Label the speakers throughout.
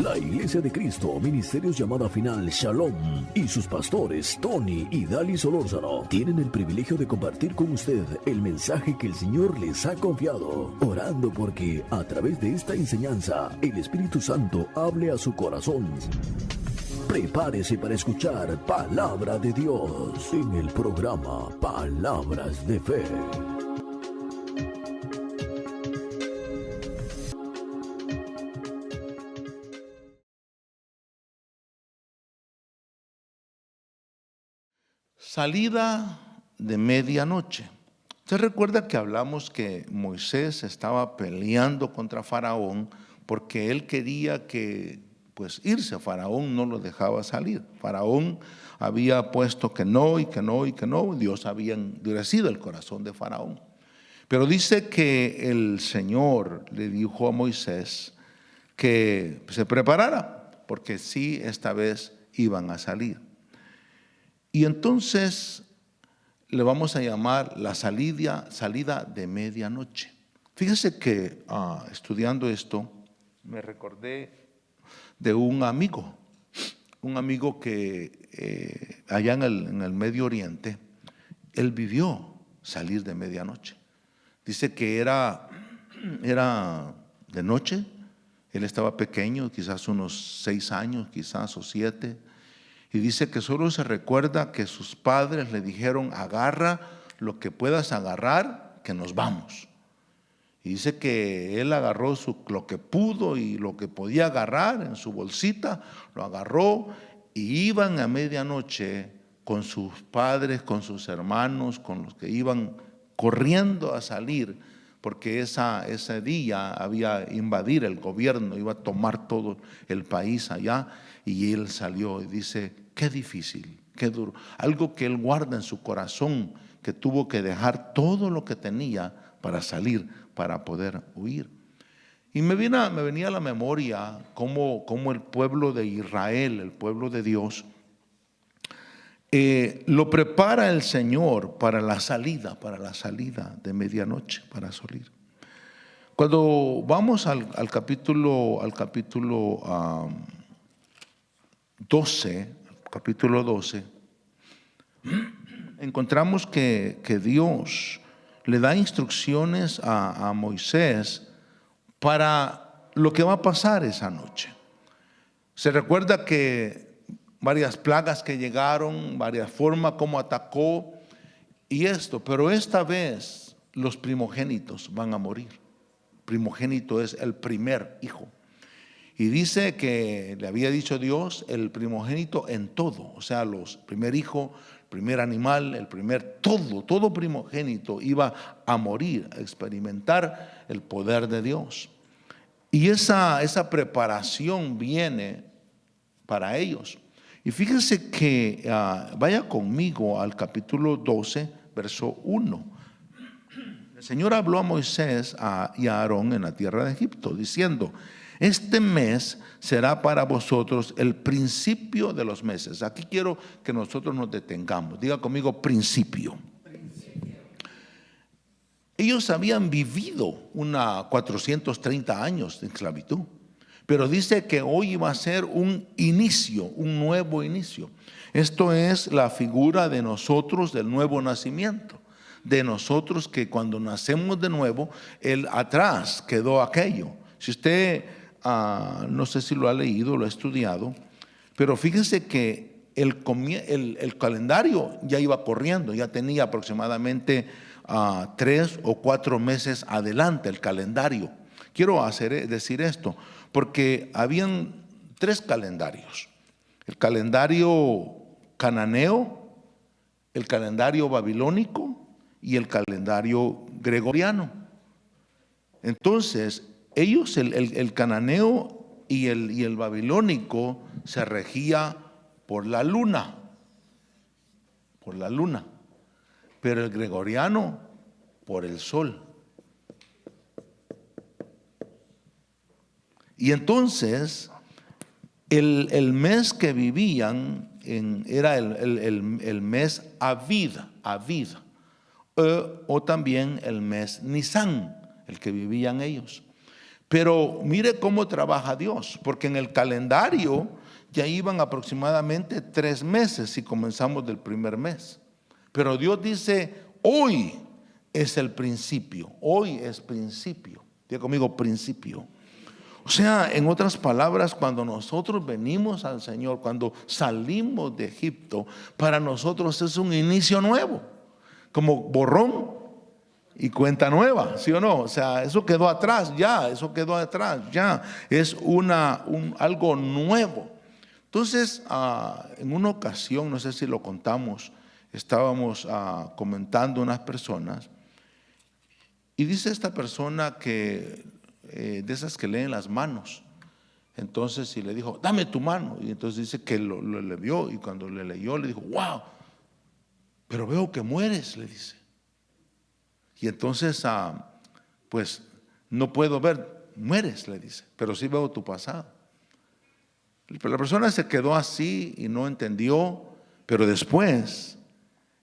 Speaker 1: La Iglesia de Cristo, Ministerios Llamada Final Shalom y sus pastores Tony y Dali Solórzano tienen el privilegio de compartir con usted el mensaje que el Señor les ha confiado, orando porque a través de esta enseñanza el Espíritu Santo hable a su corazón. Prepárese para escuchar Palabra de Dios en el programa Palabras de Fe.
Speaker 2: Salida de medianoche. Usted recuerda que hablamos que Moisés estaba peleando contra Faraón porque él quería que irse. Faraón no lo dejaba salir. Faraón había puesto que no y que no y que no. Dios había endurecido el corazón de Faraón. Pero dice que el Señor le dijo a Moisés que se preparara, porque sí, esta vez iban a salir. Y entonces le vamos a llamar la salida de medianoche. Fíjese que estudiando esto me recordé de un amigo que allá en el Medio Oriente, él vivió salir de medianoche. Dice que era de noche, él estaba pequeño, quizás unos 6 años, quizás o 7. Y dice que solo se recuerda que sus padres le dijeron: agarra lo que puedas agarrar, que nos vamos. Y dice que él agarró lo que pudo y lo que podía agarrar en su bolsita, lo agarró y iban a medianoche con sus padres, con sus hermanos, con los que iban corriendo a salir, porque ese día había invadir el gobierno, iba a tomar todo el país allá. Y él salió y dice: qué difícil, qué duro. Algo que él guarda en su corazón, que tuvo que dejar todo lo que tenía para salir, para poder huir. Y me venía a la memoria cómo el pueblo de Israel, el pueblo de Dios, lo prepara el Señor para la salida de medianoche, para salir. Cuando vamos al capítulo 12, encontramos que Dios le da instrucciones a Moisés para lo que va a pasar esa noche. Se recuerda que varias plagas que llegaron, varias formas como atacó y esto, pero esta vez los primogénitos van a morir. Primogénito es el primer hijo. Y dice que le había dicho Dios: el primogénito en todo, o sea, los primer hijo, primer animal, todo primogénito iba a morir, a experimentar el poder de Dios. Y esa preparación viene para ellos. Y fíjense que vaya conmigo al capítulo 12, verso 1. El Señor habló a Moisés y a Aarón en la tierra de Egipto, diciendo: este mes será para vosotros el principio de los meses. Aquí quiero que nosotros nos detengamos. Diga conmigo: principio. Ellos habían vivido 430 años de esclavitud, pero dice que hoy va a ser un inicio, un nuevo inicio. Esto es la figura de nosotros, del nuevo nacimiento. De nosotros que cuando nacemos de nuevo, atrás quedó aquello. Si usted no sé si lo ha leído, lo ha estudiado, pero fíjense que el calendario ya iba corriendo, ya tenía aproximadamente 3 o 4 meses adelante el calendario. Quiero decir esto porque habían 3 calendarios: el calendario cananeo, el calendario babilónico y el calendario gregoriano. Entonces ellos, el cananeo y el babilónico, se regía por la luna, pero el gregoriano por el sol. Y entonces el mes que vivían era el mes Aviv, o también el mes Nisan, el que vivían ellos. Pero mire cómo trabaja Dios, porque en el calendario ya iban aproximadamente 3 meses si comenzamos del primer mes. Pero Dios dice, hoy es el principio, hoy es principio. Diga conmigo, principio. O sea, en otras palabras, cuando nosotros venimos al Señor, cuando salimos de Egipto, para nosotros es un inicio nuevo, como borrón y cuenta nueva, ¿sí o no? O sea, eso quedó atrás ya, eso quedó atrás ya, es algo nuevo. Entonces, en una ocasión, no sé si lo contamos, estábamos comentando unas personas, y dice esta persona que de esas que leen las manos. Entonces, y le dijo, dame tu mano. Y entonces dice que le vio, y cuando le leyó, le dijo, wow, pero veo que mueres, le dice. Y entonces, pues, no puedo ver, mueres, le dice, pero sí veo tu pasado. Pero la persona se quedó así y no entendió, pero después,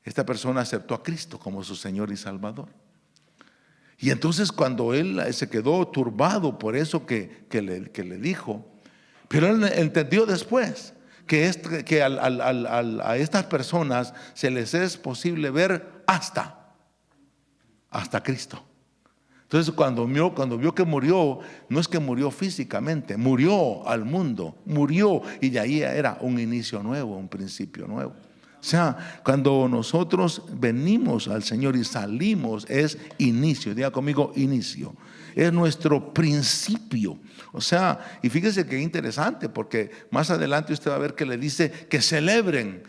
Speaker 2: esta persona aceptó a Cristo como su Señor y Salvador. Y entonces cuando él se quedó turbado por eso que le dijo, pero él entendió después que a estas personas se les es posible ver hasta Cristo. Entonces cuando vio que murió, no es que murió físicamente, murió al mundo, murió, y de ahí era un inicio nuevo, un principio nuevo. O sea, cuando nosotros venimos al Señor y salimos, es inicio. Diga conmigo, inicio. Es nuestro principio. O sea, y fíjese que interesante, porque más adelante usted va a ver que le dice que celebren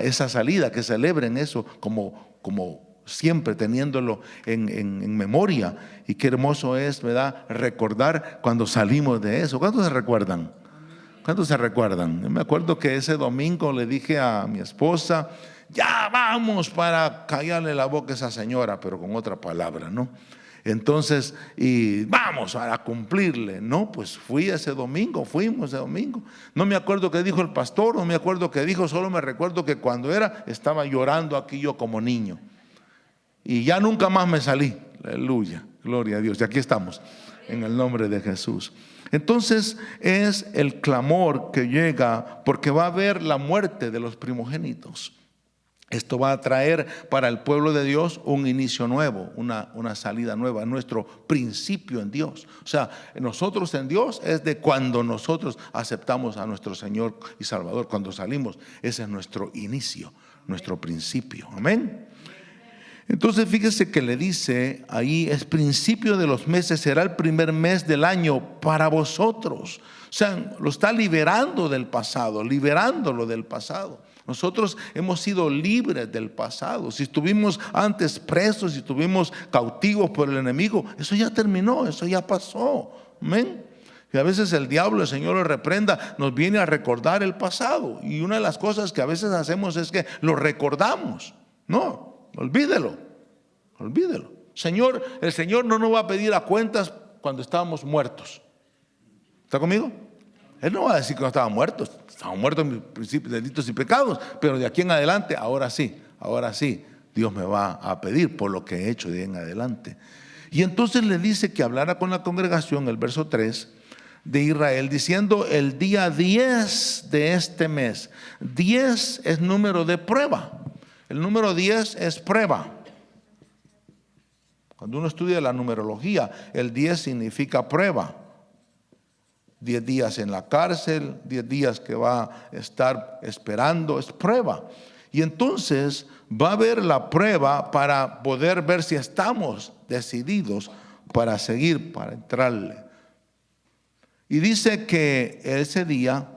Speaker 2: esa salida, que celebren eso como siempre teniéndolo en memoria. Y qué hermoso es, ¿verdad?, recordar cuando salimos de eso. ¿Cuántos se recuerdan? ¿Cuántos se recuerdan? Yo me acuerdo que ese domingo le dije a mi esposa, ya vamos para callarle la boca a esa señora, pero con otra palabra, ¿no? Entonces, y vamos a cumplirle, ¿no? Pues fuimos ese domingo. No me acuerdo qué dijo el pastor, no me acuerdo qué dijo, solo me recuerdo que cuando estaba llorando aquí yo como niño. Y ya nunca más me salí, aleluya, gloria a Dios, y aquí estamos, en el nombre de Jesús. Entonces es el clamor que llega porque va a haber la muerte de los primogénitos. Esto va a traer para el pueblo de Dios un inicio nuevo, una salida nueva, nuestro principio en Dios. O sea, nosotros en Dios es de cuando nosotros aceptamos a nuestro Señor y Salvador, cuando salimos, ese es nuestro inicio, nuestro principio. Amén. Entonces fíjese que le dice ahí, es principio de los meses, será el primer mes del año para vosotros. O sea, lo está liberando del pasado, liberándolo del pasado. Nosotros hemos sido libres del pasado. Si estuvimos antes presos, si estuvimos cautivos por el enemigo, eso ya terminó, eso ya pasó. Amén. Y a veces el diablo, el Señor lo reprenda, nos viene a recordar el pasado. Y una de las cosas que a veces hacemos es que lo recordamos. No. Olvídelo. El Señor no nos va a pedir a cuentas cuando estábamos muertos. ¿Está conmigo? Él no va a decir que no estábamos muertos en mis principios, delitos y pecados, pero de aquí en adelante, ahora sí, Dios me va a pedir por lo que he hecho de ahí en adelante. Y entonces le dice que hablara con la congregación, el verso 3 de Israel, diciendo el día 10 de este mes. 10 es número de prueba. El número 10 es prueba. Cuando uno estudia la numerología, el 10 significa prueba. 10 días en la cárcel, 10 días que va a estar esperando, es prueba. Y entonces va a haber la prueba para poder ver si estamos decididos para seguir, para entrarle. Y dice que ese día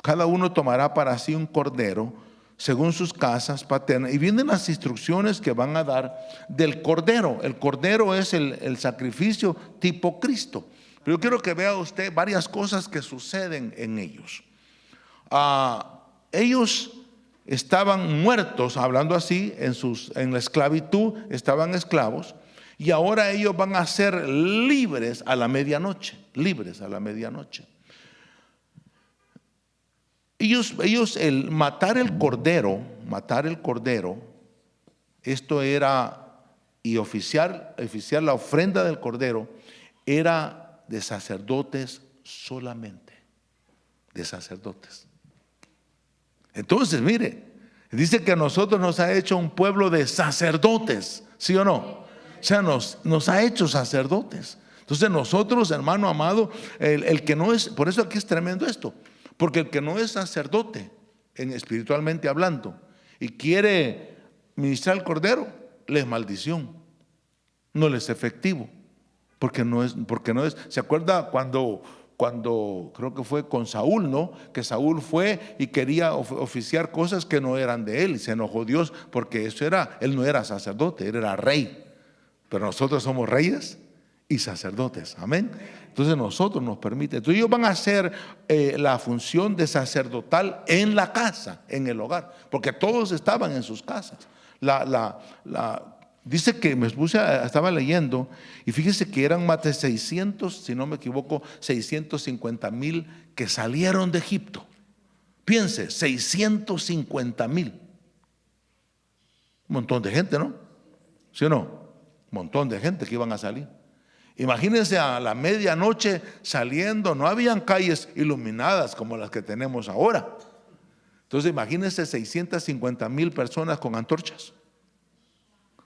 Speaker 2: cada uno tomará para sí un cordero según sus casas paternas, y vienen las instrucciones que van a dar del cordero. El cordero es el sacrificio tipo Cristo. Pero yo quiero que vea usted varias cosas que suceden en ellos. Ellos estaban muertos, hablando así, en la esclavitud, estaban esclavos, y ahora ellos van a ser libres a la medianoche, Ellos el matar el cordero, esto era y oficiar la ofrenda del cordero era de sacerdotes solamente, de sacerdotes. Entonces, mire, dice que a nosotros nos ha hecho un pueblo de sacerdotes, ¿sí o no? O sea, nos ha hecho sacerdotes. Entonces nosotros, hermano amado, el que no es, por eso aquí es tremendo esto, porque el que no es sacerdote, espiritualmente hablando, y quiere ministrar el cordero, le es maldición, no le es efectivo, porque no es. ¿Se acuerda cuando creo que fue con Saúl, ¿no? Que Saúl fue y quería oficiar cosas que no eran de él, y se enojó Dios porque él no era sacerdote, él era rey, pero nosotros somos reyes y sacerdotes, amén. Entonces nosotros nos permite, entonces ellos van a hacer la función de sacerdotal en la casa, en el hogar, porque todos estaban en sus casas. Dice que estaba leyendo y fíjese que eran más de 600, si no me equivoco, 650,000 que salieron de Egipto. Piense, 650,000. Un montón de gente, ¿no? ¿Sí o no? Un montón de gente que iban a salir. Imagínense a la medianoche saliendo, no habían calles iluminadas como las que tenemos ahora. Entonces imagínense 650,000 personas con antorchas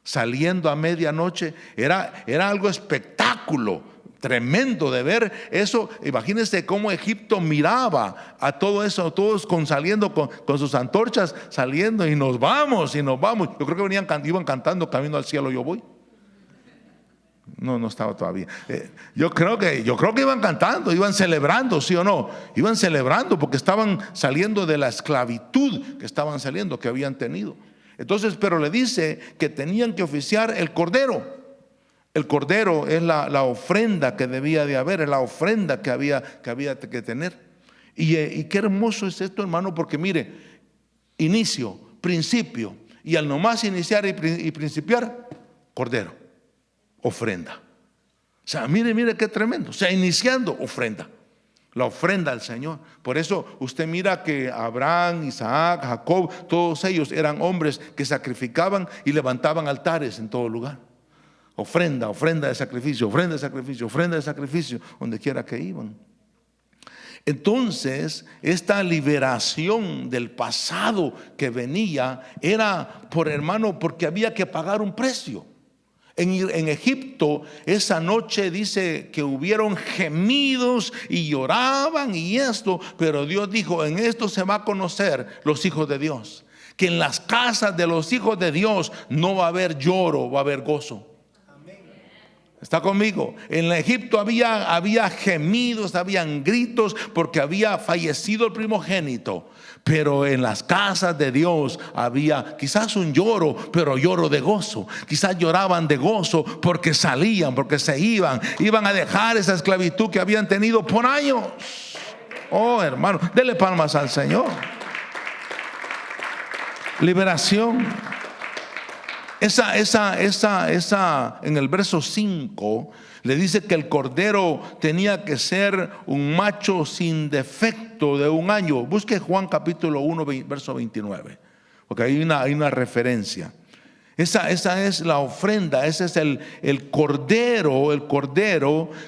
Speaker 2: saliendo a medianoche. Era algo espectáculo tremendo de ver eso. Imagínense cómo Egipto miraba a todo eso, todos saliendo con sus antorchas, saliendo y nos vamos. Yo creo que iban cantando Camino al cielo yo voy. No estaba todavía. Yo creo que iban cantando, iban celebrando, ¿sí o no? Iban celebrando porque estaban saliendo de la esclavitud que habían tenido. Entonces, pero le dice que tenían que oficiar el cordero. El cordero es la ofrenda que debía de haber, es la ofrenda que había que tener. Y qué hermoso es esto, hermano, porque mire, inicio, principio, y al nomás iniciar y principiar, cordero, ofrenda. O sea, mire qué tremendo. O sea, iniciando, ofrenda. La ofrenda al Señor. Por eso usted mira que Abraham, Isaac, Jacob, todos ellos eran hombres que sacrificaban y levantaban altares en todo lugar. Ofrenda de sacrificio, ofrenda de sacrificio, ofrenda de sacrificio, donde quiera que iban. Entonces, esta liberación del pasado que venía era, porque había que pagar un precio. En Egipto esa noche dice que hubieron gemidos y lloraban y esto, pero Dios dijo: en esto se va a conocer los hijos de Dios, que en las casas de los hijos de Dios no va a haber lloro, va a haber gozo. ¿Está conmigo? En Egipto había gemidos, habían gritos porque había fallecido el primogénito. Pero en las casas de Dios había quizás un lloro, pero lloro de gozo. Quizás lloraban de gozo porque salían, porque se iban a dejar esa esclavitud que habían tenido por años. Oh, hermano, dele palmas al Señor. Liberación. Esa en el verso 5 le dice que el cordero tenía que ser un macho sin defecto de 1 año. Busque Juan capítulo 1 verso 29, porque hay una referencia. Esa es la ofrenda, ese es el cordero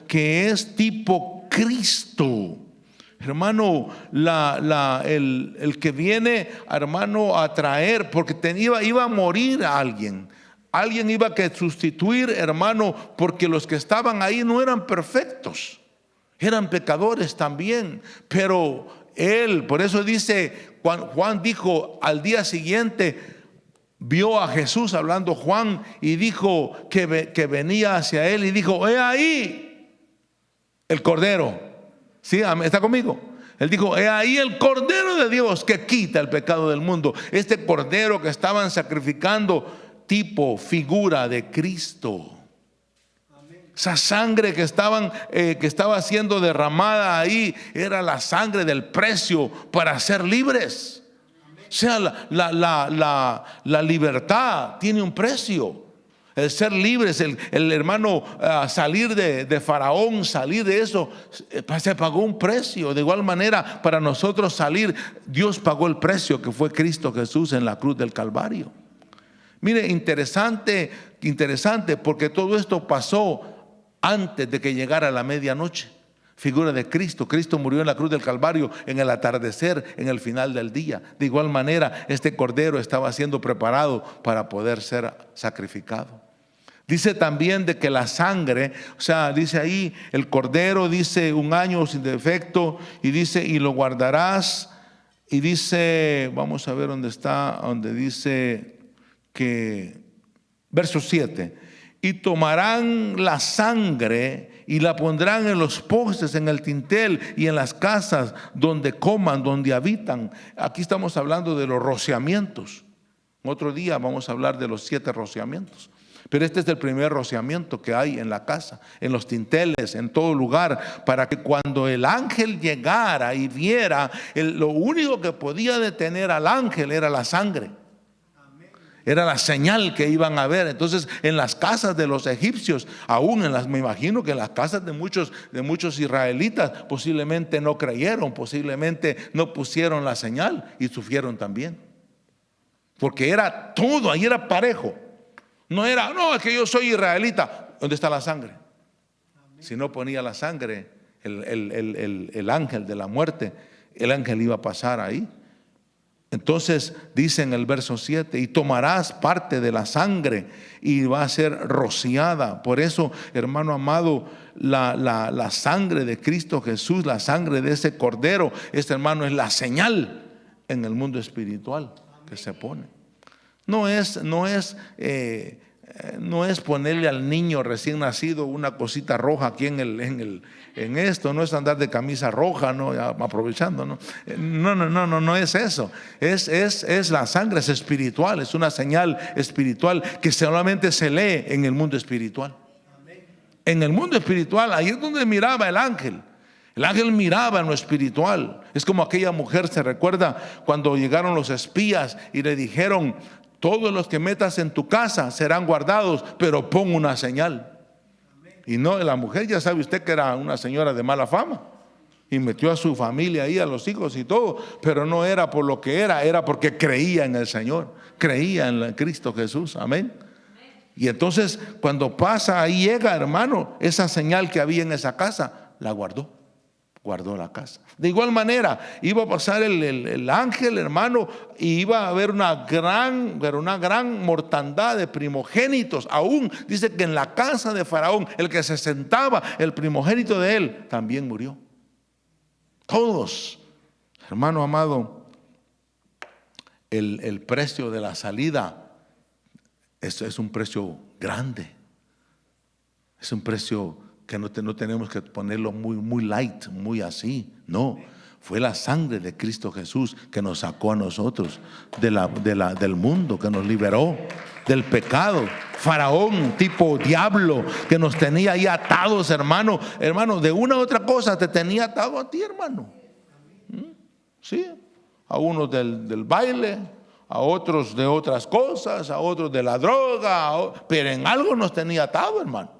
Speaker 2: que es tipo Cristo. Hermano, el que viene, hermano, a traer, porque iba a morir alguien iba a que sustituir, hermano, porque los que estaban ahí no eran perfectos, eran pecadores también, pero por eso dice, Juan dijo al día siguiente, vio a Jesús hablando Juan y dijo que venía hacia él y dijo: he ahí el cordero. ¿Sí? ¿Está conmigo? Él dijo: he ahí el cordero de Dios que quita el pecado del mundo. Este cordero que estaban sacrificando, tipo, figura de Cristo. Esa sangre que estaba siendo derramada ahí era la sangre del precio para ser libres. O sea, la libertad tiene un precio. El ser libres, el hermano, salir de Faraón, salir de eso, se pagó un precio. De igual manera, para nosotros salir, Dios pagó el precio, que fue Cristo Jesús en la cruz del Calvario. Mire, interesante, Interesante, porque todo esto pasó antes de que llegara la medianoche. Figura de Cristo. Cristo murió en la cruz del Calvario en el atardecer, en el final del día. De igual manera, este cordero estaba siendo preparado para poder ser sacrificado. Dice también de que la sangre, o sea, dice ahí, el cordero, dice 1 año sin defecto, y dice, y lo guardarás, y dice, vamos a ver dónde está, donde dice que, verso 7, y tomarán la sangre y la pondrán en los postes, en el dintel y en las casas donde coman, donde habitan. Aquí estamos hablando de los rociamientos. Otro día vamos a hablar de los 7 rociamientos. Pero este es el primer rociamiento que hay en la casa, en los dinteles, en todo lugar, para que cuando el ángel llegara y viera, lo único que podía detener al ángel era la sangre. Era la señal que iban a ver. Entonces, en las casas de los egipcios, aún me imagino que en las casas de muchos israelitas, posiblemente no creyeron, posiblemente no pusieron la señal y sufrieron también. Porque era todo, ahí era parejo. No era, no, es que yo soy israelita. ¿Dónde está la sangre? Si no ponía la sangre, el ángel de la muerte, el ángel iba a pasar ahí. Entonces dice en el verso 7, y tomarás parte de la sangre y va a ser rociada. Por eso, hermano amado, la sangre de Cristo Jesús, la sangre de ese cordero, hermano, es la señal en el mundo espiritual que se pone. No es ponerle al niño recién nacido una cosita roja aquí en esto, no es andar de camisa roja, no, aprovechando, no es eso. Es la sangre, es espiritual, es una señal espiritual que solamente se lee en el mundo espiritual. En el mundo espiritual, ahí es donde miraba el ángel. El ángel miraba en lo espiritual. Es como aquella mujer, se recuerda cuando llegaron los espías y le dijeron: todos los que metas en tu casa serán guardados, pero pon una señal. Y no, la mujer, ya sabe usted que era una señora de mala fama, y metió a su familia ahí, a los hijos y todo, pero no era por lo que era porque creía en el Señor, creía en Cristo Jesús, amén. Y entonces cuando pasa ahí, llega, hermano, esa señal que había en esa casa, la guardó la casa. De igual manera iba a pasar el ángel, hermano, y iba a haber una gran mortandad de primogénitos. Aún dice que en la casa de Faraón, el que se sentaba, el primogénito de él, también murió. Todos, hermano amado, el precio de la salida es un precio grande. Es un precio que no tenemos que ponerlo muy light, muy así. No, fue la sangre de Cristo Jesús que nos sacó a nosotros del mundo, que nos liberó del pecado. Faraón, tipo diablo, que nos tenía ahí atados, hermano, de una u otra cosa te tenía atado a ti, hermano. Sí, a unos del baile, a otros de otras cosas, a otros de la droga, pero en algo nos tenía atado, hermano.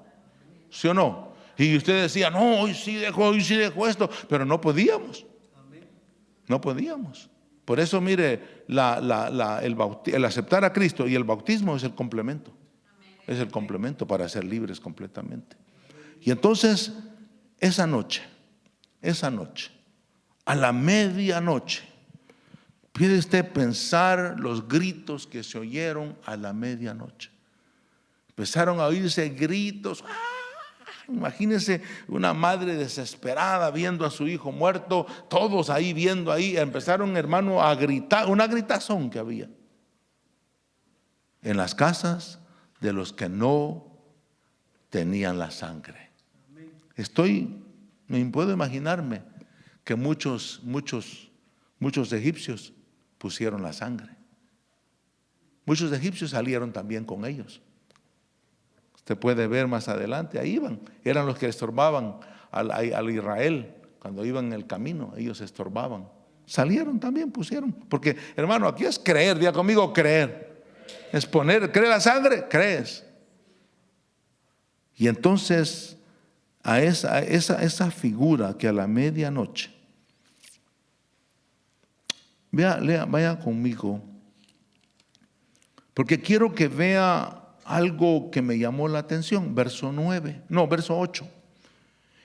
Speaker 2: ¿Sí o no? Y usted decía, no, hoy sí dejo esto, pero no podíamos. No podíamos. Por eso, mire, el aceptar a Cristo y el bautismo es el complemento. Es el complemento para ser libres completamente. Y entonces, esa noche, a la medianoche, puede usted pensar los gritos que se oyeron a la medianoche. Empezaron a oírse gritos. Imagínense una madre desesperada viendo a su hijo muerto, todos ahí viendo ahí, empezaron, hermano, a gritar, una gritazón que había en las casas de los que no tenían la sangre. Me puedo imaginarme que muchos egipcios pusieron la sangre. Muchos egipcios salieron también con ellos. Usted puede ver más adelante, ahí iban, eran los que estorbaban al Israel cuando iban en el camino, ellos estorbaban. Salieron también, pusieron, porque hermano, aquí es creer, diga conmigo, creer. Es poner, ¿cree la sangre? Crees. Y entonces a esa figura que a la medianoche, vaya conmigo, porque quiero que vea algo que me llamó la atención, verso 8.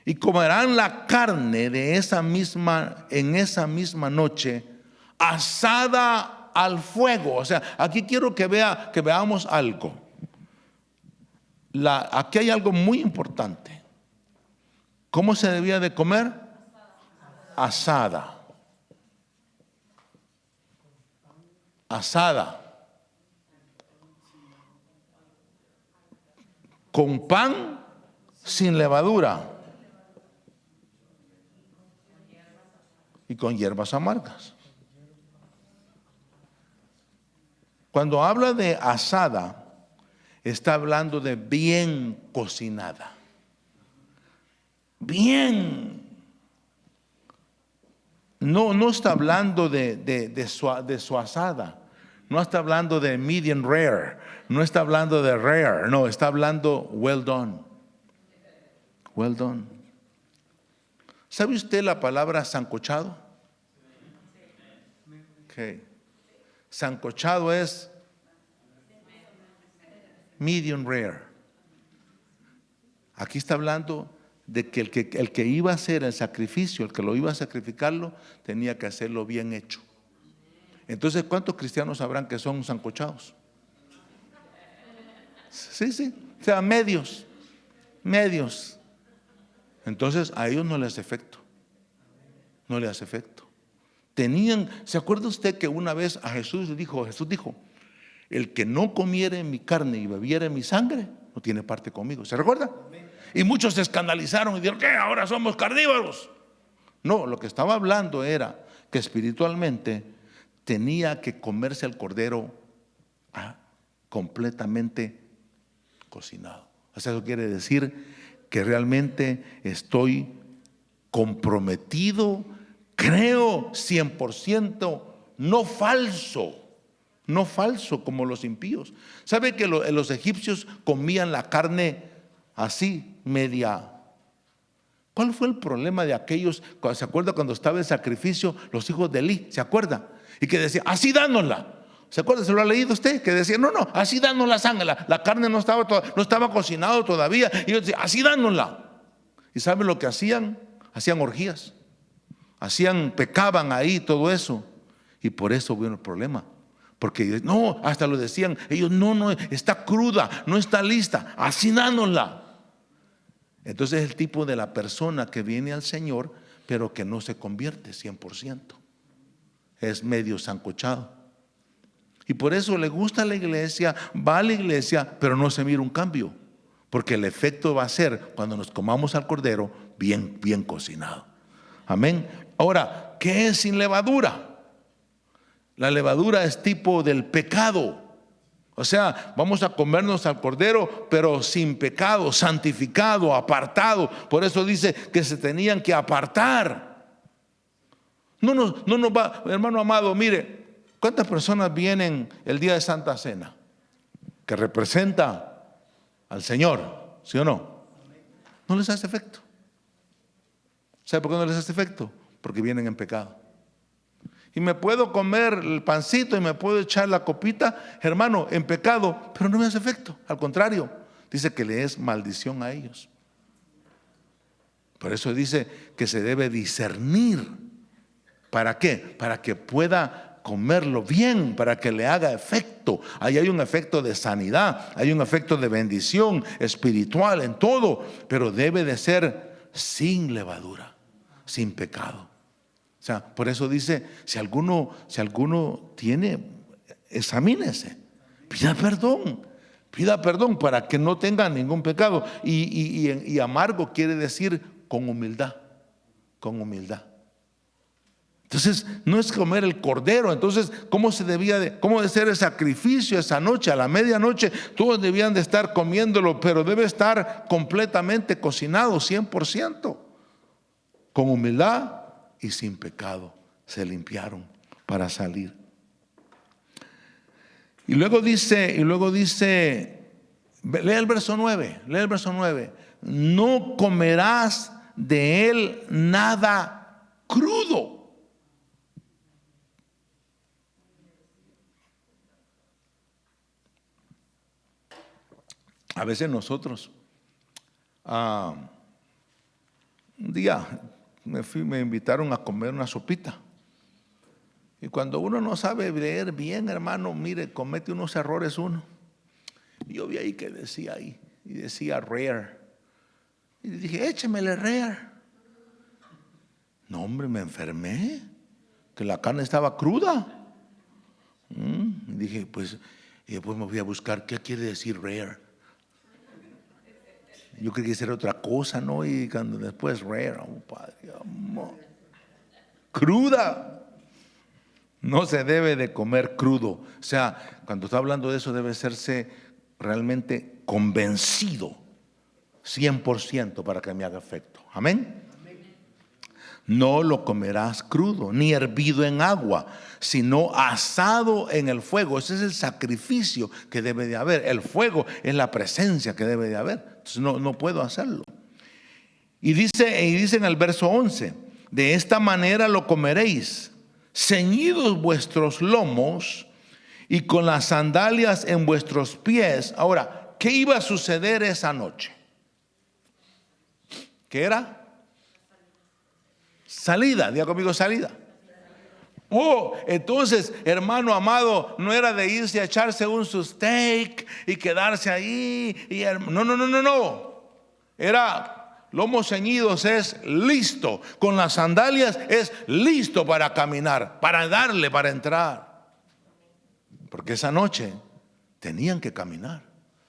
Speaker 2: Y comerán la carne de en esa misma noche, asada al fuego. O sea, aquí quiero que veamos algo. Aquí hay algo muy importante. ¿Cómo se debía de comer? Asada. Asada. Con pan sin levadura y con hierbas amargas. Cuando habla de asada, está hablando de bien cocinada. Bien. No está hablando de su asada. No está hablando de medium rare. No está hablando de rare. No, está hablando well done. Well done. ¿Sabe usted la palabra sancochado? Okay. Sancochado es medium rare. Aquí está hablando de que el que iba a hacer el sacrificio, el que lo iba a sacrificarlo, tenía que hacerlo bien hecho. Entonces, ¿cuántos cristianos sabrán que son sancochados? Sí. O sea, medios. Entonces, a ellos no les hace efecto. No les hace efecto. ¿Se acuerda usted que una vez a Jesús dijo, el que no comiere mi carne y bebiere mi sangre, no tiene parte conmigo? ¿Se recuerda? Y muchos se escandalizaron y dijeron, ¿qué? Ahora somos carnívoros. No, lo que estaba hablando era que espiritualmente tenía que comerse el cordero completamente cocinado. O sea, eso quiere decir que realmente estoy comprometido, creo 100%, no falso como los impíos. ¿Sabe que los egipcios comían la carne así, media? ¿Cuál fue el problema de aquellos? ¿Se acuerda cuando estaba el sacrificio, los hijos de Elí? ¿Se acuerda? Y que decía, así dánosla. ¿Se acuerda? ¿Se lo ha leído usted? Que decía, no, así danos la sangre. La carne no estaba cocinado todavía. Y ellos decían, así dánosla. ¿Y saben lo que hacían? Hacían orgías. Pecaban ahí, todo eso. Y por eso hubo un problema. Porque no, hasta lo decían, ellos no, está cruda, no está lista, así dánosla. Entonces es el tipo de la persona que viene al Señor, pero que no se convierte 100%. Es medio sancochado. Y por eso le gusta la iglesia, va a la iglesia, pero no se mira un cambio. Porque el efecto va a ser cuando nos comamos al cordero bien cocinado. Amén. Ahora, ¿qué es sin levadura? La levadura es tipo del pecado. O sea, vamos a comernos al cordero, pero sin pecado, santificado, apartado. Por eso dice que se tenían que apartar. No nos va, hermano amado, mire, ¿cuántas personas vienen el día de Santa Cena? Que representa al Señor, ¿sí o no? No les hace efecto. ¿Sabe por qué no les hace efecto? Porque vienen en pecado. Y me puedo comer el pancito y me puedo echar la copita, hermano, en pecado, pero no me hace efecto. Al contrario, dice que le es maldición a ellos. Por eso dice que se debe discernir. ¿Para qué? Para que pueda comerlo bien, para que le haga efecto. Ahí hay un efecto de sanidad, hay un efecto de bendición espiritual en todo, pero debe de ser sin levadura, sin pecado. O sea, por eso dice, si alguno tiene, examínese, pida perdón para que no tenga ningún pecado. Y amargo quiere decir con humildad. Entonces, no es comer el cordero. Entonces, ¿cómo debe ser el sacrificio esa noche? A la medianoche, todos debían de estar comiéndolo, pero debe estar completamente cocinado, 100%, con humildad. Y sin pecado se limpiaron para salir. Y luego dice, lea el verso 9, no comerás de él nada crudo. A veces nosotros, un día me invitaron a comer una sopita. Y cuando uno no sabe leer bien, hermano, mire, comete unos errores uno. Y yo vi ahí que decía ahí, y decía rare. Y dije, échemele rare. No, hombre, me enfermé, que la carne estaba cruda. Y dije, pues, y después me fui a buscar, ¿qué quiere decir rare? Yo creí que era otra cosa, ¿no? Y cuando después rare, oh, padre, amor, cruda. No se debe de comer crudo. O sea, cuando está hablando de eso debe serse realmente convencido 100% para que me haga efecto. Amén. No lo comerás crudo, ni hervido en agua, sino asado en el fuego. Ese es el sacrificio que debe de haber. El fuego es la presencia que debe de haber. Entonces no puedo hacerlo. Y dice en el verso 11, de esta manera lo comeréis, ceñidos vuestros lomos y con las sandalias en vuestros pies. Ahora, ¿qué iba a suceder esa noche? ¿Qué era? Salida, diga conmigo, salida. Oh, entonces, hermano amado, no era de irse a echarse un su steak y quedarse ahí. No. Era lomos ceñidos, es listo. Con las sandalias es listo para caminar, para darle, para entrar. Porque esa noche tenían que caminar.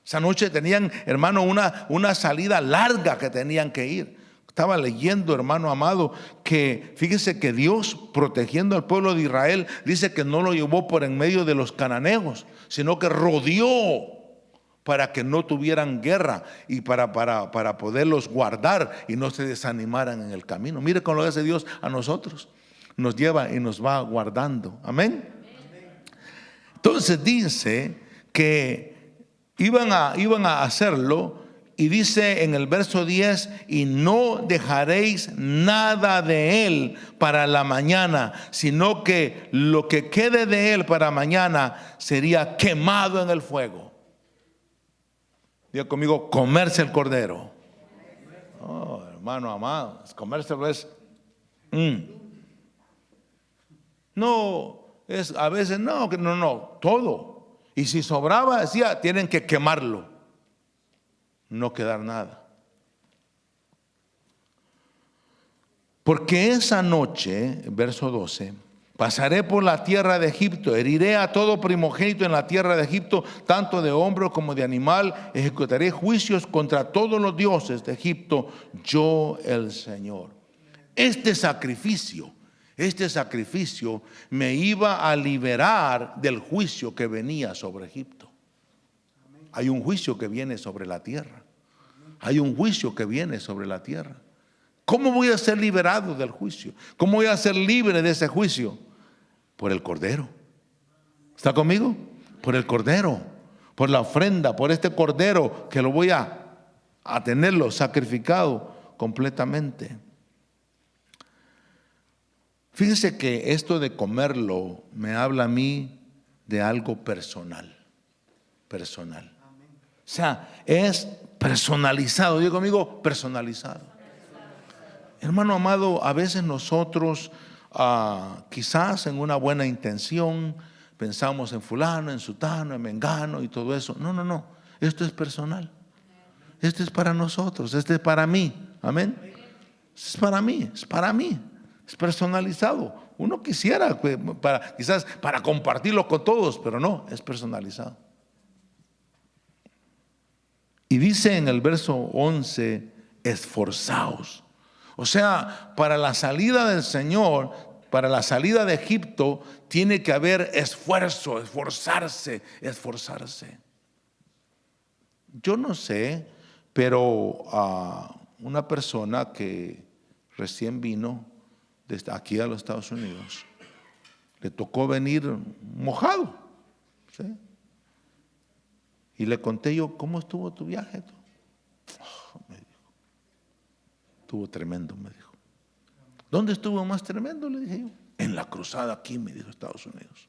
Speaker 2: Esa noche tenían, hermano, una salida larga que tenían que ir. Estaba leyendo, hermano amado, que fíjese que Dios, protegiendo al pueblo de Israel, dice que no lo llevó por en medio de los cananeos, sino que rodeó para que no tuvieran guerra y para poderlos guardar y no se desanimaran en el camino. Mire cómo lo hace Dios a nosotros. Nos lleva y nos va guardando. Amén. Entonces dice que iban a hacerlo. Y dice en el verso 10, y no dejaréis nada de él para la mañana, sino que lo que quede de él para mañana sería quemado en el fuego. Diga conmigo, comerse el cordero. Oh, hermano amado, comérselo es no, es a veces no, todo. Y si sobraba, decía, tienen que quemarlo. No quedar nada. Porque esa noche, verso 12, pasaré por la tierra de Egipto, heriré a todo primogénito en la tierra de Egipto, tanto de hombre como de animal, ejecutaré juicios contra todos los dioses de Egipto, yo el Señor. Este sacrificio me iba a liberar del juicio que venía sobre Egipto. Hay un juicio que viene sobre la tierra. Hay un juicio que viene sobre la tierra. ¿Cómo voy a ser liberado del juicio? ¿Cómo voy a ser libre de ese juicio? Por el cordero. ¿Está conmigo? Por el cordero, por la ofrenda, por este cordero que lo voy a tenerlo sacrificado completamente. Fíjense que esto de comerlo me habla a mí de algo personal. O sea, es personalizado. Digo conmigo, personalizado. Hermano amado, a veces nosotros quizás en una buena intención pensamos en fulano, en sutano, en mengano y todo eso. No. Esto es personal. Esto es para nosotros. Esto es para mí. Amén. Es para mí. Es personalizado. Uno quisiera quizás para compartirlo con todos, pero no, es personalizado. Y dice en el verso 11, esforzaos. O sea, para la salida del Señor, para la salida de Egipto, tiene que haber esfuerzo, esforzarse. Yo no sé, pero una persona que recién vino desde aquí a los Estados Unidos, le tocó venir mojado, ¿sí? Y le conté yo, ¿cómo estuvo tu viaje? Me dijo, estuvo tremendo, me dijo. ¿Dónde estuvo más tremendo? Le dije yo. En la cruzada aquí, me dijo, Estados Unidos.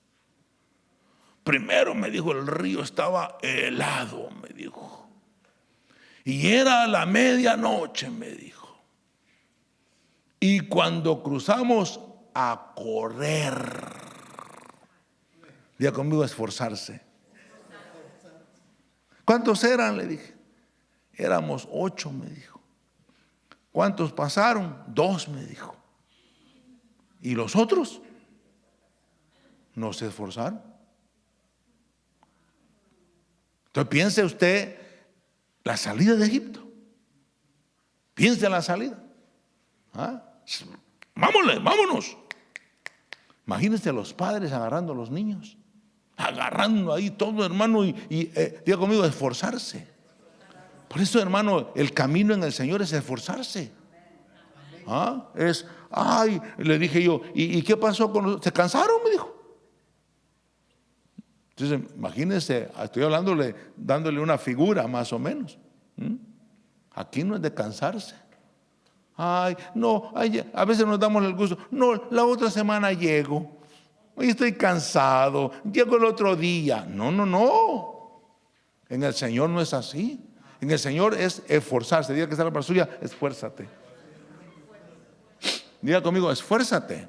Speaker 2: Primero me dijo, el río estaba helado, me dijo. Y era la medianoche, me dijo. Y cuando cruzamos, a correr. Diga conmigo, esforzarse. ¿Cuántos eran? Le dije. Éramos 8, me dijo. ¿Cuántos pasaron? 2, me dijo. ¿Y los otros? No se esforzaron. Entonces piense usted la salida de Egipto. Piense en la salida. ¿Ah? Vámonos. Imagínense a los padres agarrando a los niños. Agarrando ahí todo, hermano. Diga conmigo, esforzarse. Por eso, hermano, el camino en el Señor es esforzarse. ¿Ah? Le dije yo, ¿y qué pasó con los? ¿Se cansaron? Me dijo. Entonces, imagínense, estoy dándole una figura más o menos. Aquí no es de cansarse. A veces nos damos el gusto. No, la otra semana llego. Hoy estoy cansado. Llego el otro día. No. En el Señor no es así. En el Señor es esforzarse. Diga que está la palabra suya, esfuérzate. Diga conmigo, esfuérzate.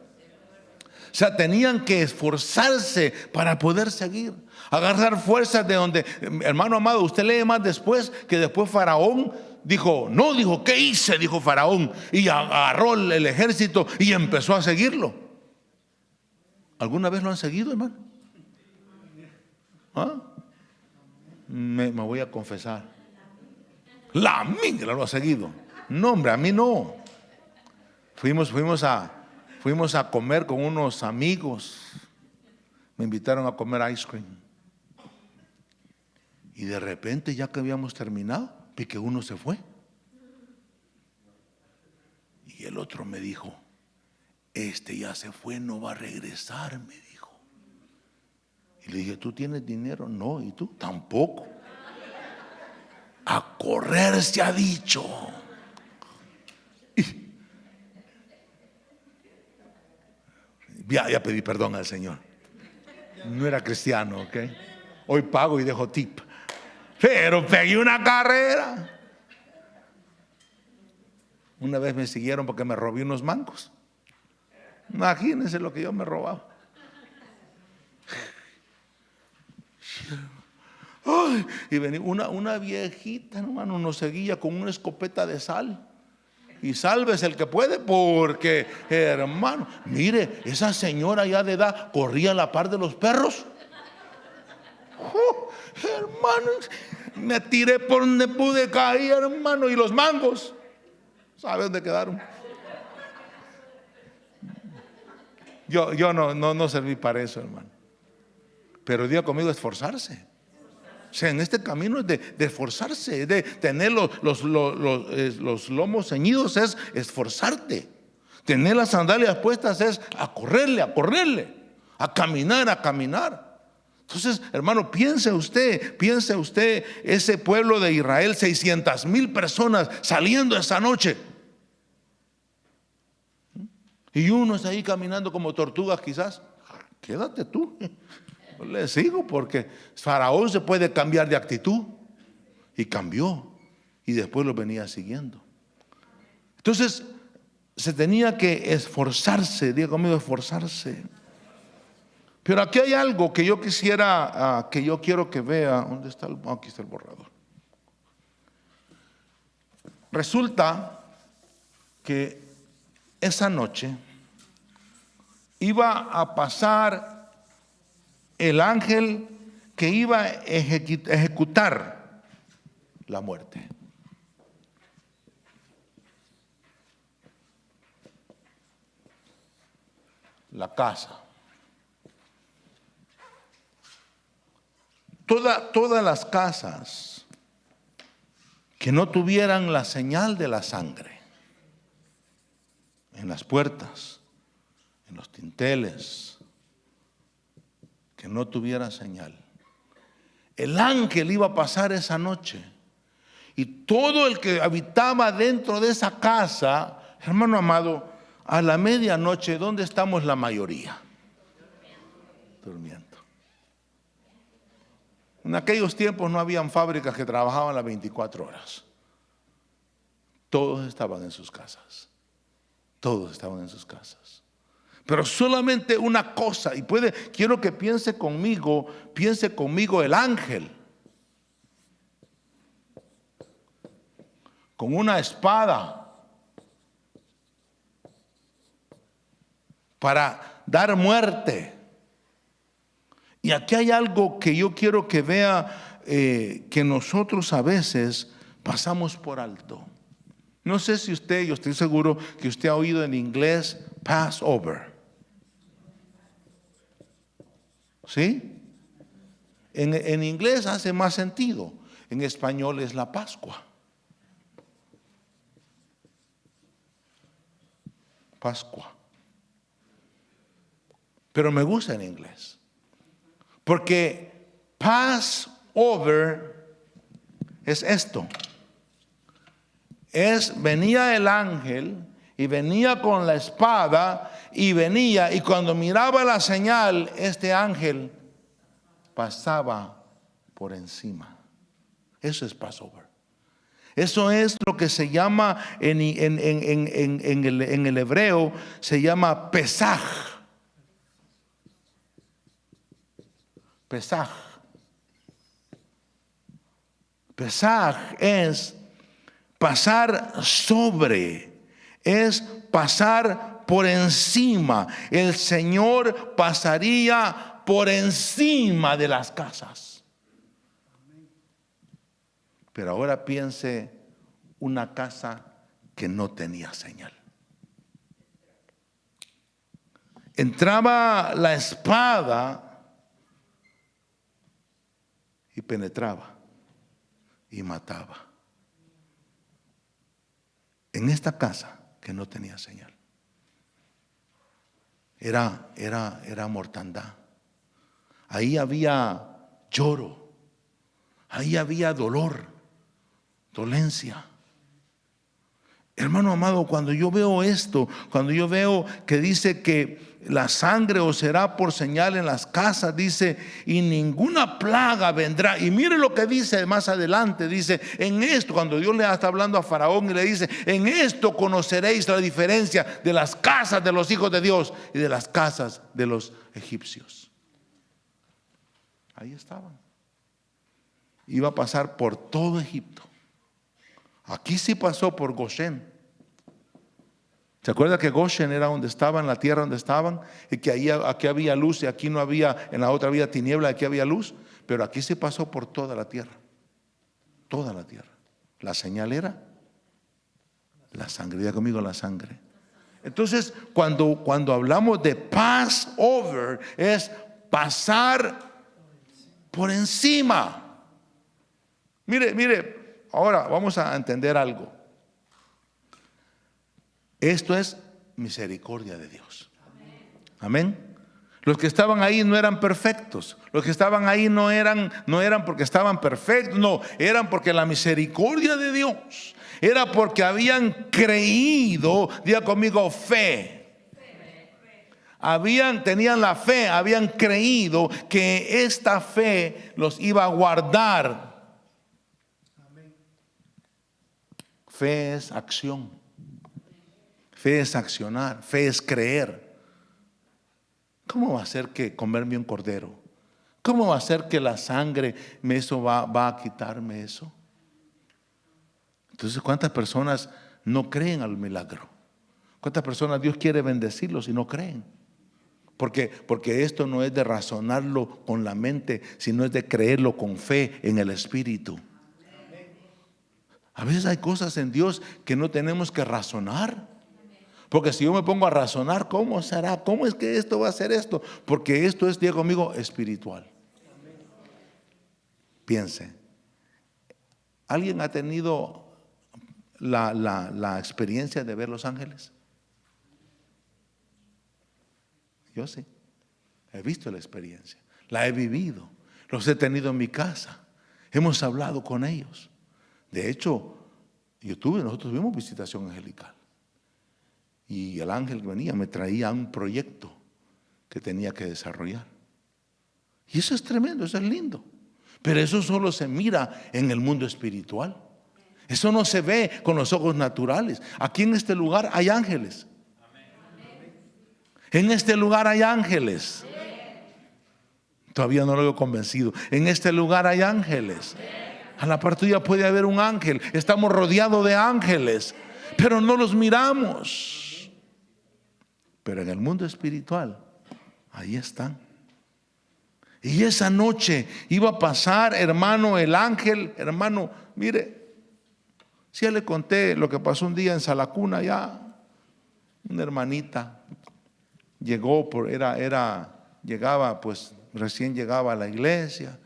Speaker 2: O sea, tenían que esforzarse para poder seguir. Agarrar fuerzas de donde, hermano amado, usted lee más después, que después Faraón dijo, ¿qué hice? Dijo Faraón. Y agarró el ejército y empezó a seguirlo. ¿Alguna vez lo han seguido, hermano? Me voy a confesar. La migra lo ha seguido. No, hombre, a mí no. Fuimos a comer con unos amigos. Me invitaron a comer ice cream. Y de repente, ya que habíamos terminado, vi que uno se fue. Y el otro me dijo, este ya se fue, no va a regresar, me dijo. Y le dije, ¿tú tienes dinero? No. ¿Y tú? Tampoco. A correr se ha dicho. Ya pedí perdón al Señor. No era cristiano, ¿ok? Hoy pago y dejo tip. Pero pegué una carrera. Una vez me siguieron porque me robé unos mangos. Imagínense lo que yo me robaba. Y venía una viejita, hermano, nos seguía con una escopeta de sal. Y sálvese el que puede, porque, hermano, mire, esa señora ya de edad corría a la par de los perros. Hermano, me tiré por donde pude caer, hermano. Y los mangos, ¿sabe dónde quedaron? Yo no serví para eso, hermano. Pero diga conmigo, esforzarse. O sea, en este camino es de esforzarse, de tener los lomos ceñidos, es esforzarte. Tener las sandalias puestas es a correrle, a caminar. Entonces, hermano, piense usted ese pueblo de Israel, 600,000 personas saliendo esa noche. Y uno está ahí caminando como tortugas quizás. Quédate tú. Le sigo, porque Faraón se puede cambiar de actitud. Y cambió. Y después lo venía siguiendo. Entonces se tenía que esforzarse. Diga conmigo, esforzarse. Pero aquí hay algo que yo quisiera, que yo quiero que vea. ¿Dónde está aquí está el borrador? Resulta que esa noche iba a pasar el ángel que iba a ejecutar la muerte. La casa. Todas las casas que no tuvieran la señal de la sangre en las puertas, en los dinteles, que no tuviera señal. El ángel iba a pasar esa noche y todo el que habitaba dentro de esa casa, hermano amado, a la medianoche, ¿dónde estamos la mayoría? Durmiendo. En aquellos tiempos no habían fábricas que trabajaban las 24 horas. Todos estaban en sus casas. Todos estaban en sus casas. Pero solamente una cosa, y quiero que piense conmigo el ángel. Con una espada para dar muerte. Y aquí hay algo que yo quiero que vea, que nosotros a veces pasamos por alto. No sé si yo estoy seguro que usted ha oído en inglés Passover. ¿Sí? En inglés hace más sentido. En español es la Pascua. Pascua. Pero me gusta en inglés. Porque Passover es esto. Venía el ángel y venía con la espada y cuando miraba la señal, este ángel pasaba por encima. Eso es Passover. Eso es lo que se llama en el hebreo, se llama Pesaj. Pesaj. Pesaj es pasar sobre, es pasar por encima. El Señor pasaría por encima de las casas. Pero ahora piense una casa que no tenía señal. Entraba la espada y penetraba y mataba. En esta casa que no tenía señal. Era mortandad. Ahí había lloro. Ahí había dolor, dolencia. Hermano amado, cuando yo veo esto, cuando yo veo que dice que la sangre os será por señal en las casas, dice, y ninguna plaga vendrá. Y mire lo que dice más adelante, dice, en esto, cuando Dios le está hablando a Faraón y le dice, en esto conoceréis la diferencia de las casas de los hijos de Dios y de las casas de los egipcios. Ahí estaban. Iba a pasar por todo Egipto. Aquí sí pasó por Goshen. ¿Se acuerda que Goshen era donde estaban, la tierra donde estaban? Y que aquí había luz y aquí no había, en la otra había tiniebla, aquí había luz. Pero aquí se pasó por toda la tierra. Toda la tierra. La señal era la sangre. Diga conmigo, la sangre. Entonces, cuando hablamos de Passover, es pasar por encima. Mire. Ahora vamos a entender algo. Esto es misericordia de Dios. Amén. Los que estaban ahí no eran perfectos. Los que estaban ahí no eran porque estaban perfectos. No, eran porque la misericordia de Dios. Era porque habían creído. Diga conmigo, fe. Tenían la fe, habían creído que esta fe los iba a guardar. Fe es acción. Fe es accionar. Fe es creer. ¿Cómo va a ser que comerme un cordero? ¿Cómo va a ser que la sangre va a quitarme eso? Entonces, ¿cuántas personas no creen al milagro? ¿Cuántas personas Dios quiere bendecirlos y no creen? Porque esto no es de razonarlo con la mente, sino es de creerlo con fe en el Espíritu. A veces hay cosas en Dios que no tenemos que razonar. Porque si yo me pongo a razonar, ¿cómo será? ¿Cómo es que esto va a ser esto? Porque esto es, diga conmigo, espiritual. Piense. ¿Alguien ha tenido la experiencia de ver los ángeles? Yo sí. He visto la experiencia. La he vivido. Los he tenido en mi casa. Hemos hablado con ellos. De hecho, nosotros tuvimos visitación angelical. Y el ángel que venía me traía un proyecto que tenía que desarrollar. Y eso es tremendo, eso es lindo. Pero eso solo se mira en el mundo espiritual. Eso no se ve con los ojos naturales. Aquí en este lugar hay ángeles. En este lugar hay ángeles. Todavía no lo he convencido. En este lugar hay ángeles. A la par tuya puede haber un ángel. Estamos rodeados de ángeles, pero no los miramos. Pero en el mundo espiritual, ahí están. Y esa noche iba a pasar, hermano, el ángel. Hermano, mire, si ya le conté lo que pasó un día en Salacuna, ya una hermanita llegó, llegaba, pues recién llegaba a la iglesia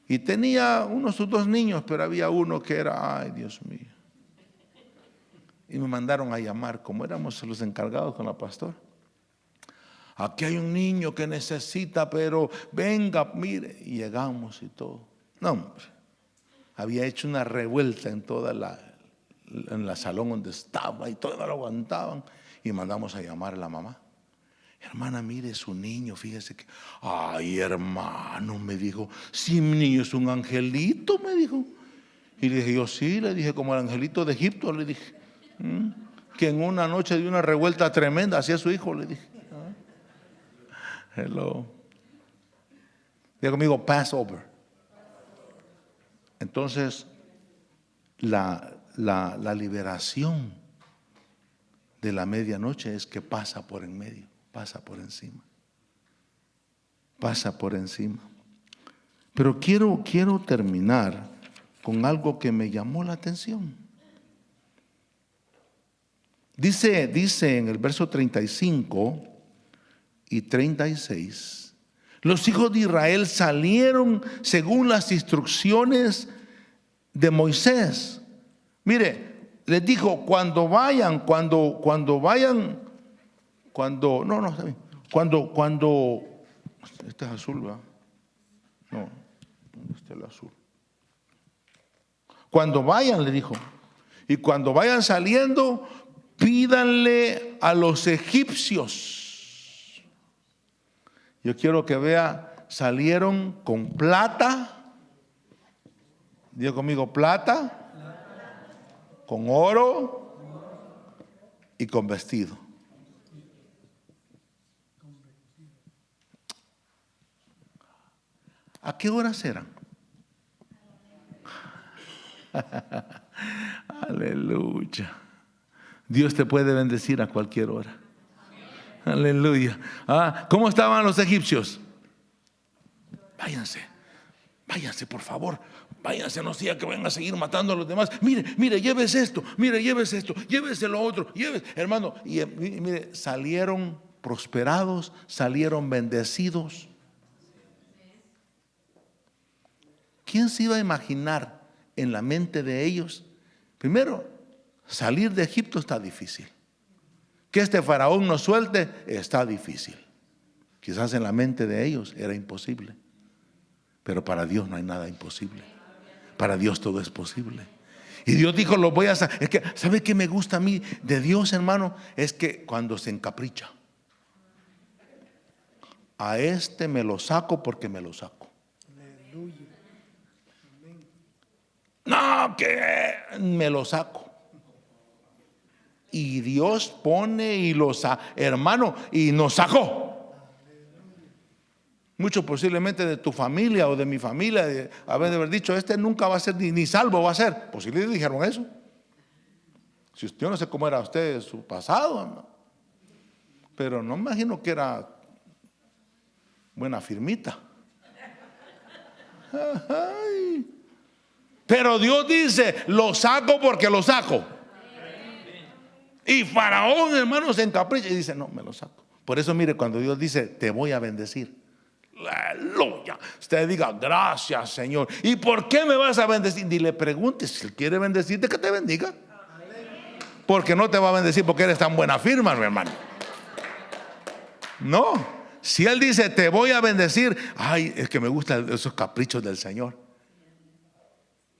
Speaker 2: y tenía sus 2 niños, pero había uno que era, ay Dios mío. Y me mandaron a llamar, como éramos los encargados con la pastora. Aquí hay un niño que necesita, pero venga, mire. Y llegamos y todo. No, hombre, había hecho una revuelta en toda en la salón donde estaba y todo, no lo aguantaban. Y mandamos a llamar a la mamá. Hermana, mire su niño, fíjese que, ay hermano, me dijo, si mi niño es un angelito, me dijo. Y le dije, yo sí, le dije, como el angelito de Egipto, le dije, que en una noche de una revuelta tremenda hacía su hijo, le dije. Hello. Diga conmigo, Passover. Entonces, la liberación de la medianoche es que pasa por en medio, pasa por encima. Pasa por encima. Pero quiero terminar con algo que me llamó la atención. Dice en el verso 35 y 36, los hijos de Israel salieron según las instrucciones de Moisés. Mire, les dijo, cuando este es azul, ¿verdad? No, este es el azul. Cuando vayan, le dijo, y cuando vayan saliendo, pídanle a los egipcios. Yo quiero que vea, salieron con plata. Diga conmigo, plata, con oro y con vestido. ¿A qué horas eran? Aleluya. Dios te puede bendecir a cualquier hora. Aleluya. ¿Cómo estaban los egipcios? Váyanse por favor. Váyanse, no sea que vayan a seguir matando a los demás. Mire, llévese esto, llévese lo otro, hermano. Y mire, salieron prosperados, salieron bendecidos. ¿Quién se iba a imaginar en la mente de ellos? Primero, salir de Egipto está difícil. Que este faraón nos suelte está difícil. Quizás en la mente de ellos era imposible, pero para Dios no hay nada imposible. Para Dios todo es posible. Y Dios dijo, lo voy a hacer. Es que, ¿sabe qué me gusta a mí de Dios, hermano? Es que cuando se encapricha, a este me lo saco porque me lo saco. No, que me lo saco. Y Dios pone y hermano, y nos sacó. Mucho posiblemente de tu familia o de mi familia, de haber dicho, este nunca va a ser ni salvo va a ser. Posiblemente dijeron eso. Si yo no sé cómo era usted en su pasado, ¿no? Pero no me imagino que era buena firmita. Ay. Pero Dios dice, lo saco porque lo saco. Y Faraón, hermano, se encapricha y dice, no, me lo saco. Por eso, mire, cuando Dios dice, te voy a bendecir. Aleluya. Usted diga, gracias, Señor. ¿Y por qué me vas a bendecir? Ni le preguntes, si Él quiere bendecirte, que te bendiga. Porque no te va a bendecir porque eres tan buena firma, mi hermano. No. Si Él dice, te voy a bendecir, ay, es que me gustan esos caprichos del Señor.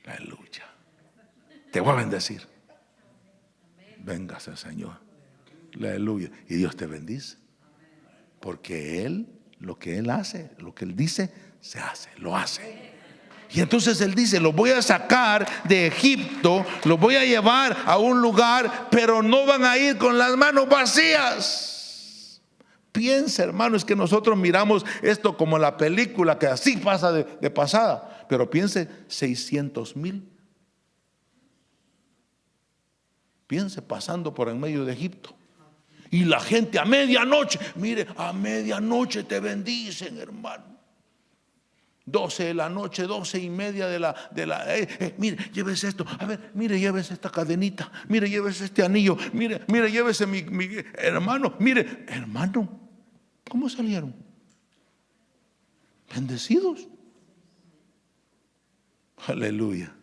Speaker 2: Aleluya. Te voy a bendecir. Véngase, Señor. Aleluya. Y Dios te bendice. Porque Él, lo que Él hace, lo que Él dice, se hace, lo hace. Y entonces él dice: los voy a sacar de Egipto, los voy a llevar a un lugar, pero no van a ir con las manos vacías. Piensa, hermano, es que nosotros miramos esto como la película, que así pasa de pasada. Pero piense, 600,000. Piense pasando por en medio de Egipto. Y la gente a medianoche, mire, a medianoche te bendicen, hermano. 12 de la noche, 12:30 de la mire, llévese esto, a ver, mire, llévese esta cadenita, mire, llévese este anillo, mire, llévese mi hermano, mire, hermano, ¿cómo salieron? Bendecidos. Aleluya.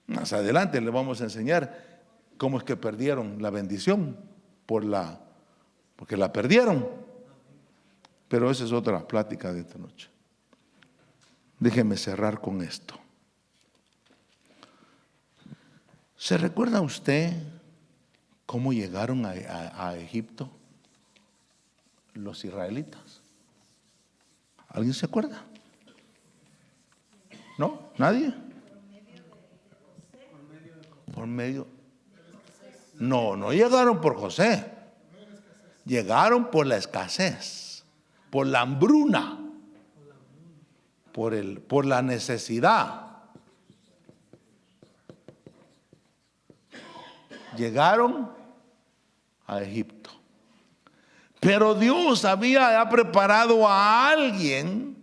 Speaker 2: Más adelante le vamos a enseñar cómo es que perdieron la bendición porque la perdieron. Pero esa es otra plática de esta noche. Déjeme cerrar con esto. ¿Se recuerda usted cómo llegaron a Egipto los israelitas? ¿Alguien se acuerda? ¿No? ¿Nadie? Por medio. No llegaron por José. Llegaron por la escasez, por la hambruna, por la necesidad. Llegaron a Egipto. Pero Dios había preparado a alguien.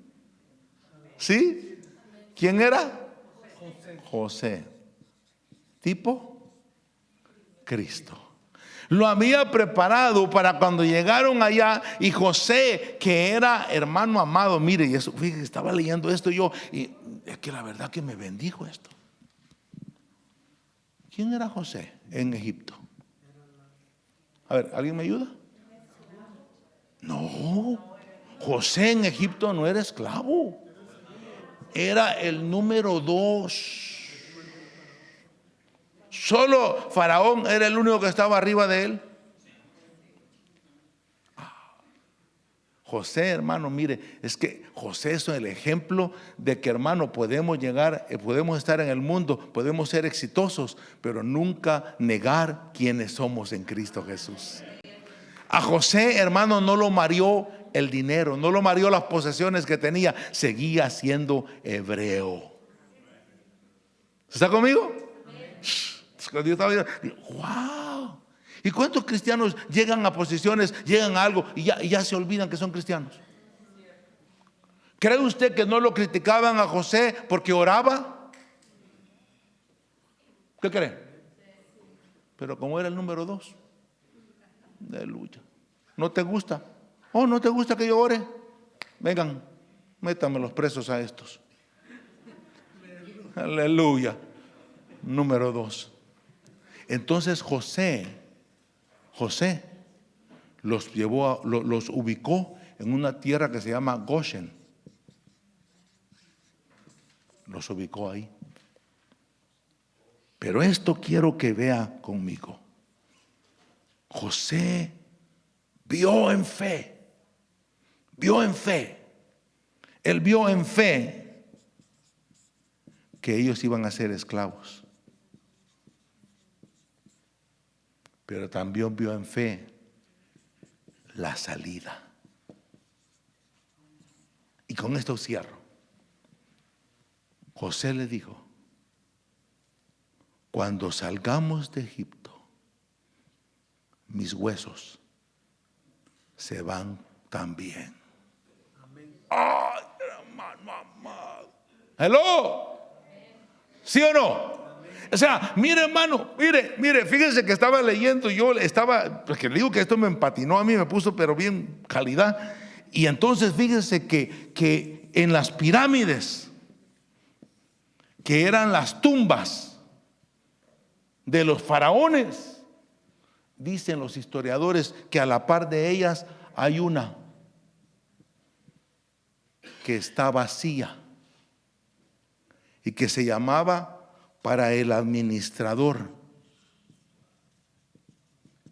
Speaker 2: ¿Sí? ¿Quién era? José. Tipo Cristo. Lo había preparado para cuando llegaron allá. Y José, que era hermano amado, mire, y eso, fíjese, estaba leyendo esto yo, y es que la verdad que me bendijo esto. ¿Quién era José en Egipto? A ver, ¿alguien me ayuda? No, José en Egipto no era esclavo, era el número 2. Solo Faraón era el único que estaba arriba de él. José, hermano, mire, es que José es el ejemplo de que, hermano, podemos llegar, podemos estar en el mundo, podemos ser exitosos, pero nunca negar quiénes somos en Cristo Jesús. A José, hermano, no lo mareó el dinero, no lo mareó las posesiones que tenía, seguía siendo hebreo. ¿Está conmigo? Cuando yo estaba viendo, wow. ¿Y cuántos cristianos llegan a posiciones, llegan a algo y ya se olvidan que son cristianos? ¿Cree usted que no lo criticaban a José porque oraba? ¿Qué cree? Pero como era el número 2, aleluya. ¿No te gusta? Oh, ¿no te gusta que yo ore? Vengan, métame los presos a estos. Aleluya. Número 2. Entonces José los llevó, los ubicó en una tierra que se llama Goshen. Los ubicó ahí. Pero esto quiero que vea conmigo. José vio en fe. Él vio en fe que ellos iban a ser esclavos. Pero también vio en fe la salida. Y con esto cierro. José le dijo: cuando salgamos de Egipto, mis huesos se van también. ¡Ay, hermano amado! ¡Hello! ¿Sí o no? O sea, mire, hermano, mire, fíjense que estaba leyendo, yo estaba, porque le digo que esto me empatinó a mí, me puso pero bien calidad. Y entonces fíjense que en las pirámides, que eran las tumbas de los faraones, dicen los historiadores que a la par de ellas hay una que está vacía y que se llamaba para el administrador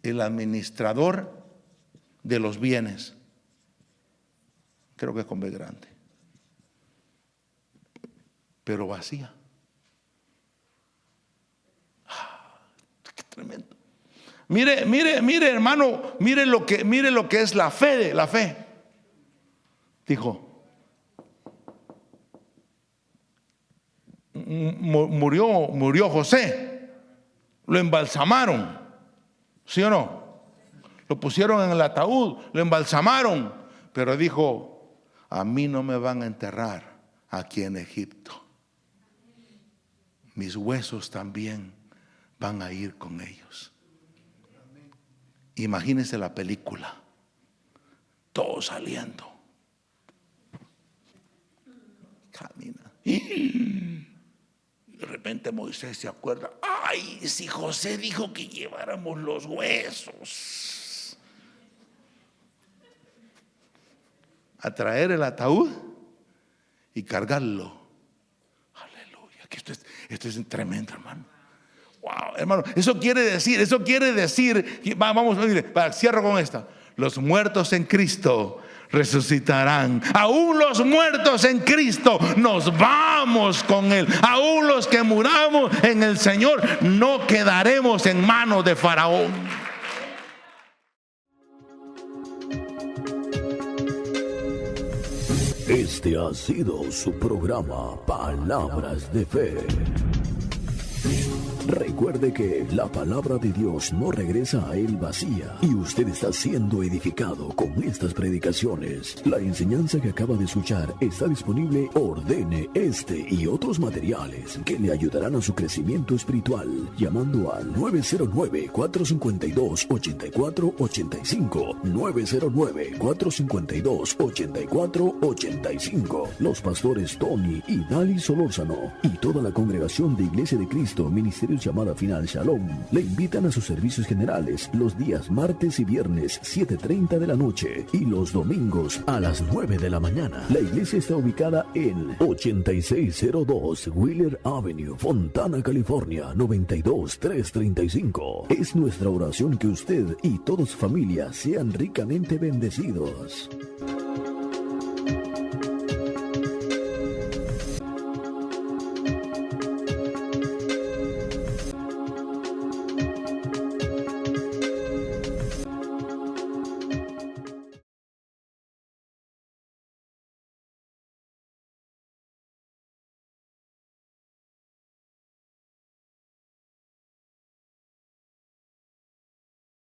Speaker 2: de los bienes. Creo que es con B grande. pero vacía. Qué tremendo. Mire, hermano, mire lo que es la fe. Dijo, murió José, lo embalsamaron, ¿sí o no? Lo pusieron en el ataúd, lo embalsamaron, pero dijo, a mí no me van a enterrar aquí en Egipto, mis huesos también van a ir con ellos. Imagínense la película, todos saliendo, camina. De repente Moisés se acuerda, ay, si José dijo que lleváramos los huesos, a traer el ataúd y cargarlo. Aleluya, que esto es tremendo, hermano. Wow, hermano, eso quiere decir, vamos, cierro con esta. Los muertos en Cristo resucitarán. Aún los muertos en Cristo nos vamos con Él. Aún los que muramos en el Señor no quedaremos en manos de Faraón.
Speaker 1: Este ha sido su programa Palabras de Fe. Recuerde que la palabra de Dios no regresa a Él vacía y usted está siendo edificado con estas predicaciones. La enseñanza que acaba de escuchar está disponible. Ordene este y otros materiales que le ayudarán a su crecimiento espiritual llamando al 909-452-8485. 909-452-8485. Los pastores Tony y Daly Solórzano y toda la congregación de Iglesia de Cristo Ministerios Llamada Final Shalom le invitan a sus servicios generales los días martes y viernes 7:30 de la noche y los domingos a las 9 de la mañana. La iglesia está ubicada en 8602 Wheeler Avenue, Fontana, California 92335. Es nuestra oración que usted y toda su familia sean ricamente bendecidos.